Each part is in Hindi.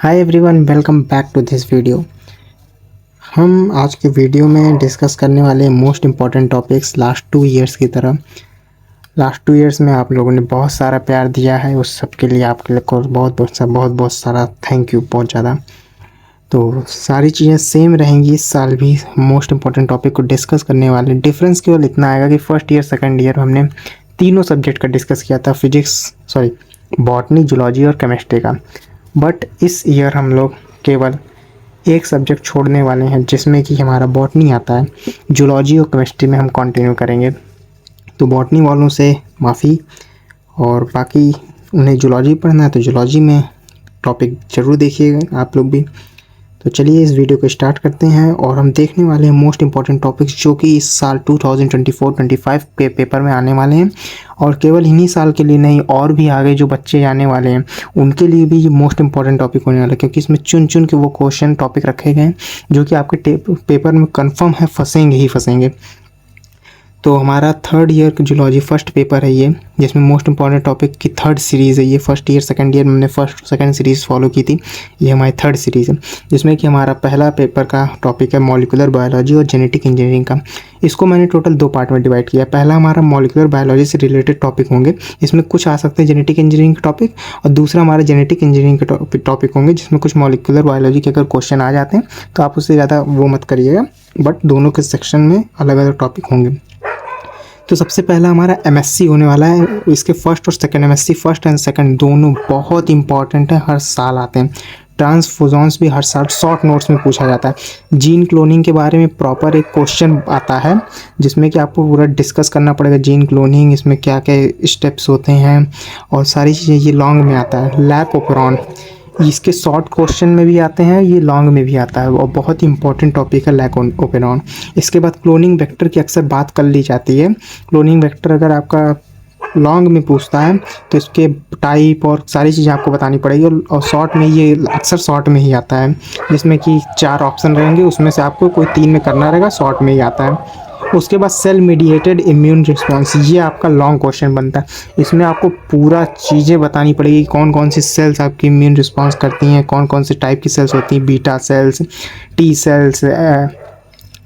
Hi everyone, welcome back to this video. हम आज के वीडियो में डिस्कस करने वाले most important topics last 2 years की तरह। लास्ट 2 इयर्स में आप लोगों ने बहुत सारा प्यार दिया है, उस सब के लिए आपके लिए को बहुत सारा थैंक यू, बहुत ज़्यादा। तो सारी चीज़ें सेम रहेंगी इस साल भी। मोस्ट इम्पॉर्टेंट टॉपिक को डिस्कस करने वाले, डिफरेंस केवल इतना आएगा कि फर्स्ट ईयर सेकेंड ईयर हमने तीनों सब्जेक्ट का डिस्कस किया था, बॉटनी, जूलॉजी और केमिस्ट्री का। बट इस ईयर हम लोग केवल एक सब्जेक्ट छोड़ने वाले हैं, जिसमें कि हमारा बॉटनी आता है। जूलॉजी और केमिस्ट्री में हम कंटिन्यू करेंगे। तो बॉटनी वालों से माफ़ी, और बाकी उन्हें जूलॉजी पढ़ना है तो जूलॉजी में टॉपिक ज़रूर देखिएगा आप लोग भी। तो चलिए इस वीडियो को स्टार्ट करते हैं, और हम देखने वाले हैं मोस्ट इंपॉर्टेंट टॉपिक्स जो कि इस साल 2024-25 के पेपर में आने वाले हैं। और केवल इन्हीं साल के लिए नहीं, और भी आगे जो बच्चे आने वाले हैं उनके लिए भी ये मोस्ट इंपॉर्टेंट टॉपिक होने वाला है, क्योंकि इसमें चुन चुन के वो क्वेश्चन टॉपिक रखे गए हैं जो कि आपके पेपर में कन्फर्म है, फंसेंगे ही फंसेंगे। तो हमारा थर्ड ईयर की जूलॉजी फर्स्ट पेपर है ये, जिसमें मोस्ट इंपॉर्टेंट टॉपिक की थर्ड सीरीज़ है ये। फर्स्ट ईयर सेकंड ईयर में हमने फर्स्ट सेकंड सीरीज़ फॉलो की थी, ये हमारी थर्ड सीरीज़ है, जिसमें कि हमारा पहला पेपर का टॉपिक है मॉलिक्यूलर बायोलॉजी और जेनेटिक इंजीनियरिंग का। इसको मैंने टोटल 2 पार्ट में डिवाइड किया। पहला हमारा मॉलिक्यूलर बायोलॉजी से रिलेटेड टॉपिक होंगे, इसमें कुछ आ सकते हैं जेनेटिक इंजीनियरिंग के टॉपिक, और दूसरा हमारा जेनेटिक इंजीनियरिंग के टॉपिक होंगे, जिसमें कुछ मॉलिक्यूलर बायोलॉजी के अगर क्वेश्चन आ जाते हैं तो आप उससे ज़्यादा वो मत करिएगा, बट दोनों के सेक्शन में अलग अलग टॉपिक होंगे। तो सबसे पहला हमारा एमएससी होने वाला है। इसके फर्स्ट और second, MSc first and second दोनों बहुत इंपॉर्टेंट है, हर साल आते हैं। ट्रांसफोजॉन्स भी हर साल शॉर्ट नोट्स में पूछा जाता है। जीन क्लोनिंग के बारे में प्रॉपर एक क्वेश्चन आता है, जिसमें कि आपको पूरा डिस्कस करना पड़ेगा जीन क्लोनिंग, इसमें क्या क्या स्टेप्स होते हैं और सारी चीज़ें, ये लॉन्ग में आता है। लैप ओपेरॉन, इसके शॉर्ट क्वेश्चन में भी आते हैं, ये लॉन्ग में भी आता है, और बहुत ही इंपॉर्टेंट टॉपिक है लैक ओपेरॉन। इसके बाद क्लोनिंग वेक्टर की अक्सर बात कर ली जाती है। क्लोनिंग वेक्टर अगर आपका लॉन्ग में पूछता है तो इसके टाइप और सारी चीज़ें आपको बतानी पड़ेगी, और शॉर्ट में ये अक्सर शॉर्ट में ही आता है, जिसमें कि 4 ऑप्शन रहेंगे, उसमें से आपको कोई 3 में करना रहेगा, शॉर्ट में ही आता है। उसके बाद सेल मीडिएटेड इम्यून रिस्पॉन्स, ये आपका लॉन्ग क्वेश्चन बनता है। इसमें आपको पूरा चीज़ें बतानी पड़ेगी, कौन कौन सी सेल्स आपकी इम्यून रिस्पॉन्स करती हैं, कौन कौन से टाइप की सेल्स होती हैं, बीटा सेल्स, टी सेल्स,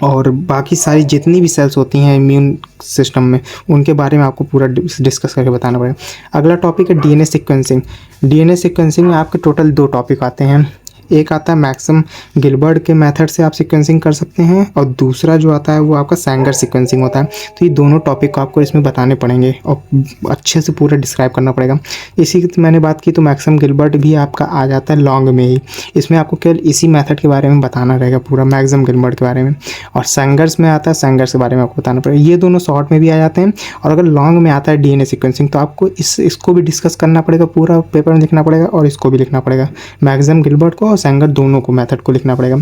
और बाकी सारी जितनी भी सेल्स होती हैं इम्यून सिस्टम में, उनके बारे में आपको पूरा डिस्कस करके बताना पड़ेगा। अगला टॉपिक है डीएनए सीक्वेंसिंग। डीएनए सीक्वेंसिंग में आपके टोटल 2 टॉपिक आते हैं। एक आता है मैक्सम गिलबर्ट के मेथड से आप सीक्वेंसिंग कर सकते हैं, और दूसरा जो आता है वो आपका सैंगर सीक्वेंसिंग होता है। तो ये दोनों टॉपिक को आपको इसमें बताने पड़ेंगे और अच्छे से पूरा डिस्क्राइब करना पड़ेगा। इसी की मैंने बात की तो मैक्सम गिलबर्ट भी आपका आ जाता है लॉन्ग में ही। इसमें आपको केवल इसी मेथड के बारे में बताना रहेगा, पूरा मैक्सम गिलबर्ट के बारे में। और सैंगर्स में आता है, सैंगर्स के बारे में आपको बताना पड़ेगा। ये दोनों शॉर्ट में भी आ जाते हैं, और अगर लॉन्ग में आता है डीएनए सीक्वेंसिंग तो आपको इसको भी डिस्कस करना पड़ेगा, पूरा पेपर में लिखना पड़ेगा, और इसको भी लिखना पड़ेगा, मैक्सम गिलबर्ट को और सैंगर दोनों को मेथड को लिखना पड़ेगा।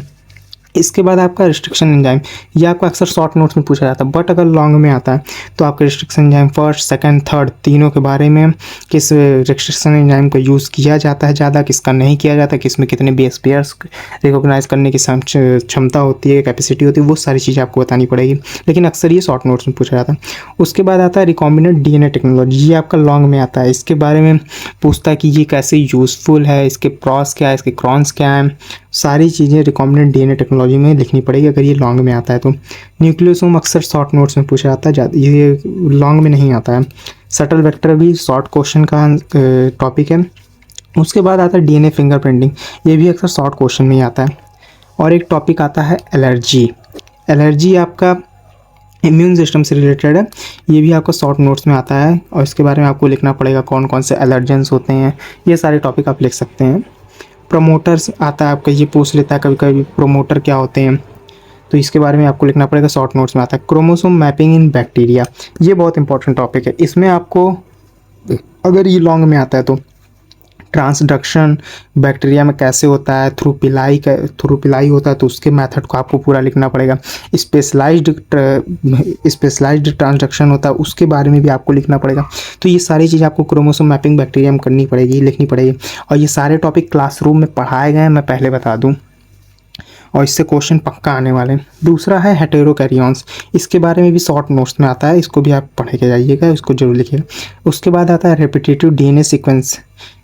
इसके बाद आपका रिस्ट्रिक्शन एंजाइम, ये आपको अक्सर शॉर्ट नोट्स में पूछा जाता है, बट अगर लॉन्ग में आता है तो आपके restriction enzyme first second third तीनों के बारे में, किस रिस्ट्रिक्शन एंजाइम को यूज़ किया जाता है ज़्यादा, किसका नहीं किया जाता, किस में कितने बेस पेयर्स रिकॉग्नाइज करने की क्षमता होती है, कैपेसिटी होती है, वो सारी चीज़ें आपको बतानी पड़ेगी, लेकिन अक्सर ये शॉर्ट नोट्स में पूछा जाता है। उसके बाद आता है रिकॉम्बिनेंट डीएनए टेक्नोलॉजी, ये आपका लॉन्ग में आता है। इसके बारे में पूछता है कि ये कैसे यूज़फुल है, इसके प्रॉस क्या है, इसके क्रॉन्स क्या हैं, सारी चीज़ें रिकॉम्बिनेंट डीएनए टेक्नोलॉजी में लिखनी पड़ेगी अगर ये लॉन्ग में आता है तो। न्यूक्लियोसोम अक्सर शॉर्ट नोट्स में पूछा जाता है, ये लॉन्ग में नहीं आता है। सटल वेक्टर भी शॉर्ट क्वेश्चन का टॉपिक है। उसके बाद आता है डीएनए फिंगरप्रिंटिंग, ये भी अक्सर शॉर्ट क्वेश्चन में ही आता है। और एक टॉपिक आता है एलर्जी। एलर्जी आपका इम्यून सिस्टम से रिलेटेड है, ये भी आपका शॉर्ट नोट्स में आता है, और इसके बारे में आपको लिखना पड़ेगा कौन कौन से एलर्जेंस होते हैं, ये सारे टॉपिक आप लिख सकते हैं। प्रोमोटर्स आता है आपका, ये पूछ लेता है कभी कभी प्रोमोटर क्या होते हैं, तो इसके बारे में आपको लिखना पड़ेगा, शॉर्ट नोट्स में आता है। क्रोमोसोम मैपिंग इन बैक्टीरिया, ये बहुत इंपॉर्टेंट टॉपिक है। इसमें आपको अगर ये लॉन्ग में आता है तो ट्रांसडक्शन बैक्टीरिया में कैसे होता है, थ्रू पिलाई होता है तो उसके मेथड को आपको पूरा लिखना पड़ेगा। स्पेशलाइज्ड ट्रांसडक्शन होता है उसके बारे में भी आपको लिखना पड़ेगा। तो ये सारी चीज़ आपको क्रोमोसोम मैपिंग बैक्टीरिया में करनी पड़ेगी, लिखनी पड़ेगी, और ये सारे टॉपिक क्लासरूम में पढ़ाए गए हैं, मैं पहले बता दूँ, और इससे क्वेश्चन पक्का आने वाले हैं। दूसरा है हेटेरोकैरियंस, इसके बारे में भी शॉर्ट नोट्स में आता है, इसको भी आप पढ़ के जाइएगा, इसको जरूर लिखिएगा। उसके बाद आता है रेपिटेटिव डीएनए सीक्वेंस,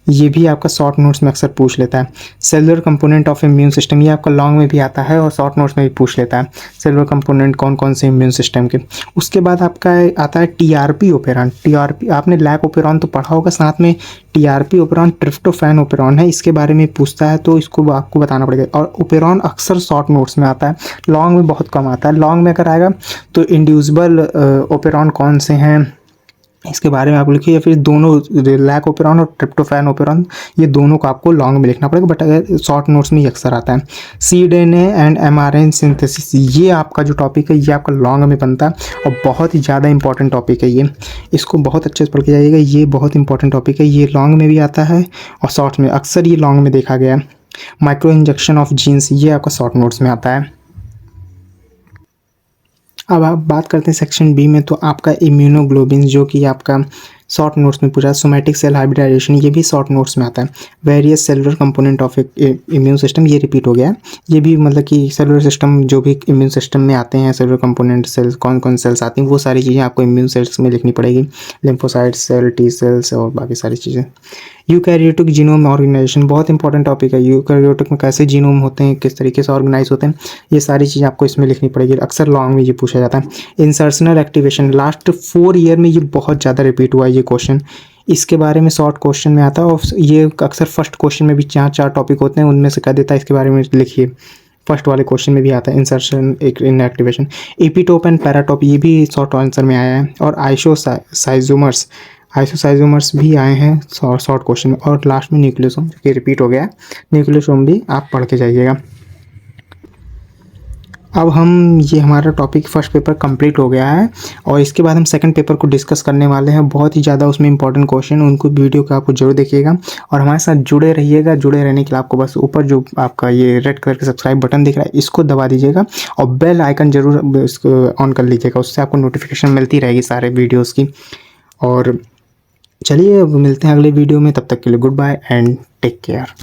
ये भी आपका शॉर्ट नोट्स में अक्सर पूछ लेता है। Cellular component of immune system, ये आपका लॉन्ग में भी आता है और शॉर्ट नोट्स में भी पूछ लेता है। सेलुलर कंपोनेंट कौन कौन से इम्यून सिस्टम के। उसके बाद आपका आता है टीआरपी ओपेरॉन। टीआरपी आपने लैक ओपेरॉन तो पढ़ा होगा, साथ में टीआरपी ओपेरॉन ट्रिप्टोफैन ओपेरॉन है, इसके बारे में पूछता है तो इसको आपको बताना पड़ेगा। और ओपेरॉन अक्सर शॉर्ट नोट्स में आता है, लॉन्ग में बहुत कम आता है। लॉन्ग में अगर आएगा तो इंड्यूसिबल ओपेरॉन कौन से हैं इसके बारे में आप लिखिए, या फिर दोनों लैक ओपेरॉन और ट्रिप्टोफैन ओपेरॉन, ये दोनों को आपको लॉन्ग में लिखना पड़ेगा, बट अगर शॉर्ट नोट्स में ये अक्सर आता है। सीडीएनए एंड एमआरएनए सिंथेसिस, ये आपका जो टॉपिक है ये आपका लॉन्ग में बनता है और बहुत ही ज़्यादा इंपॉर्टेंट टॉपिक है ये, इसको बहुत अच्छे से पढ़ के जाइएगा। ये बहुत इंपॉर्टेंट टॉपिक है, ये लॉन्ग में भी आता है और शॉर्ट में, अक्सर ये लॉन्ग में देखा गया है। माइक्रो इंजेक्शन ऑफ जीन्स, ये आपका शॉर्ट नोट्स में आता है। अब आप बात करते हैं सेक्शन बी में, तो आपका इम्यूनोग्लोबिन जो कि आपका शॉर्ट नोट्स में पूछा। सोमैटिक सेल हाइब्रिडाइजेशन, ये भी शॉर्ट नोट्स में आता है। Various cellular component of immune system, ये रिपीट हो गया है। ये भी मतलब कि सेलुलर सिस्टम जो भी इम्यून सिस्टम में आते हैं, सेलुलर कंपोनेंट सेल्स कौन कौन सेल्स आती हैं, वो सारी चीज़ें आपको इम्यून सेल्स में लिखनी पड़ेगी। लिम्फोसाइट सेल, टी सेल्स और बाकी सारी चीज़ें। यूकैरियोटिक जीनोम ऑर्गेनाइजेशन, बहुत इंपॉर्टेंट टॉपिक है। यूकैरियोटिक में कैसे जीनोम होते हैं, किस तरीके से ऑर्गेनाइज होते हैं, ये सारी चीज़ें आपको इसमें लिखनी पड़ेगी। अक्सर लॉन्ग में ये पूछा जाता है। इंसर्शनल एक्टिवेशन, लास्ट 4 ईयर में ये बहुत ज़्यादा रिपीट हुआ है ये क्वेश्चन, इसके बारे में शॉर्ट क्वेश्चन में आता है और ये अक्सर फर्स्ट क्वेश्चन में भी 4 टॉपिक होते हैं, उनमें से कह देता है इसके बारे में लिखिए। फर्स्ट वाले क्वेश्चन में भी आता है insertion in activation. Epitope and paratope, ये भी शॉर्ट आंसर में आया है। और आइसोसाइजोमर्स, आइसोसाइजोमर्स भी आए हैं शॉर्ट क्वेश्चन में। और लास्ट में न्यूक्लियोसोम, जो कि रिपीट हो गया है, न्यूक्लियोसोम भी आप पढ़ के जाइएगा। अब हम ये हमारा टॉपिक फर्स्ट पेपर कंप्लीट हो गया है और इसके बाद हम सेकंड पेपर को डिस्कस करने वाले हैं। बहुत ही ज़्यादा उसमें इंपॉर्टेंट क्वेश्चन, उनको वीडियो को आपको जरूर देखिएगा और हमारे साथ जुड़े रहिएगा। जुड़े रहने के लिए आपको बस ऊपर जो आपका ये रेड कलर का सब्सक्राइब बटन दिख रहा है, इसको दबा दीजिएगा और बेल आइकन जरूर इसको ऑन कर लीजिएगा, उससे आपको नोटिफिकेशन मिलती रहेगी सारे वीडियोज़ की। और चलिए अब मिलते हैं अगले वीडियो में, तब तक के लिए good bye and take care.